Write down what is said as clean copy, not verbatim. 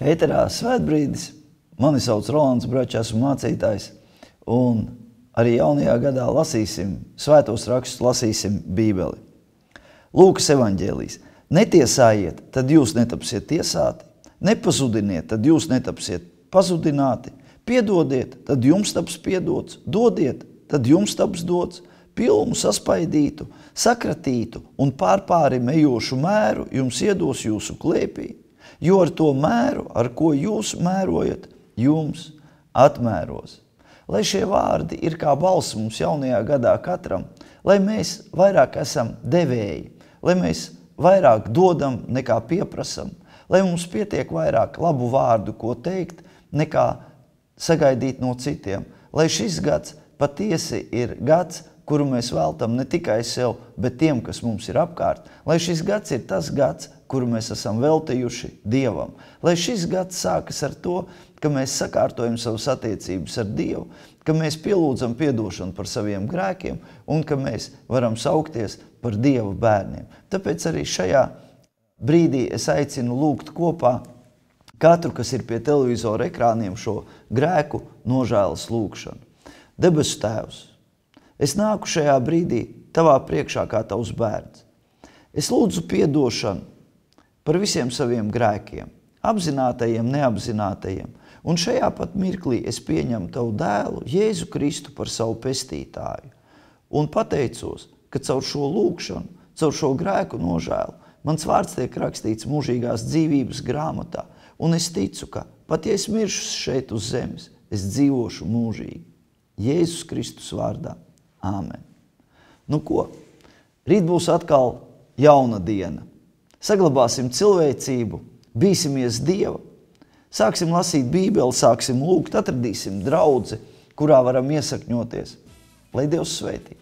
Ēterā svētbrīdis. Mani sauc Rolands Bračs, esmu mācītājs. Un arī jaunajā gadā lasīsim svētos rakstus, lasīsim Bībeli. Lūkas evaņģēlijs. Netiesājiet, tad jūs netapsiet tiesāti. Nepazudiniet, tad jūs netapsiet pazudināti. Piedodiet, tad jums taps piedots. Dodiet, tad jums taps dots. Pilnu saspaidītu, sakratītu un pārpārim ejošu mēru jums iedos jūsu klēpī. Jo ar to mēru, ar ko jūs mērojat, jums atmēros. Lai šie vārdi ir kā balss mums jaunajā gadā katram, lai mēs vairāk esam devēji, lai mēs vairāk dodam nekā pieprasam, lai mums pietiek vairāk labu vārdu, ko teikt, nekā sagaidīt no citiem. Lai šis gads patiesi ir gads, kuru mēs veltam ne tikai sev, bet tiem, kas mums ir apkārt. Lai šis gads ir tas gads, kuru mēs esam veltījuši Dievam. Lai šis gads sākas ar to, ka mēs sakārtojam savas attiecības ar Dievu, ka mēs pielūdzam piedošanu par saviem grēkiem un ka mēs varam saukties par Dieva bērniem. Tāpēc arī šajā brīdī es aicinu lūgt kopā katru, kas ir pie televizora ekrāniem, šo grēku nožēlas lūgšanu. Debesu Tēvs, es nāku šajā brīdī tavā priekšā kā tavs bērns. Es lūdzu piedošanu par visiem saviem grēkiem, apzinātajiem, neapzinātajiem. Un šajā pat mirklī es pieņemu tavu dēlu, Jēzu Kristu, par savu pestītāju. Un pateicos, ka caur šo lūgšanu, caur šo grēku nožēlu, mans vārds tiek rakstīts mūžīgās dzīvības grāmatā. Un es ticu, ka pat ja es miršu šeit uz zemes, es dzīvošu mūžīgi. Jēzus Kristus vārdā. Āmen. Nu ko? Rīt būs atkal jauna diena. Saglabāsim cilvēcību, bīsimies Dieva, sāksim lasīt Bībeli, sāksim lūgt, atradīsim draudzi, kurā varam iesakņoties. Lai Dievs svētī!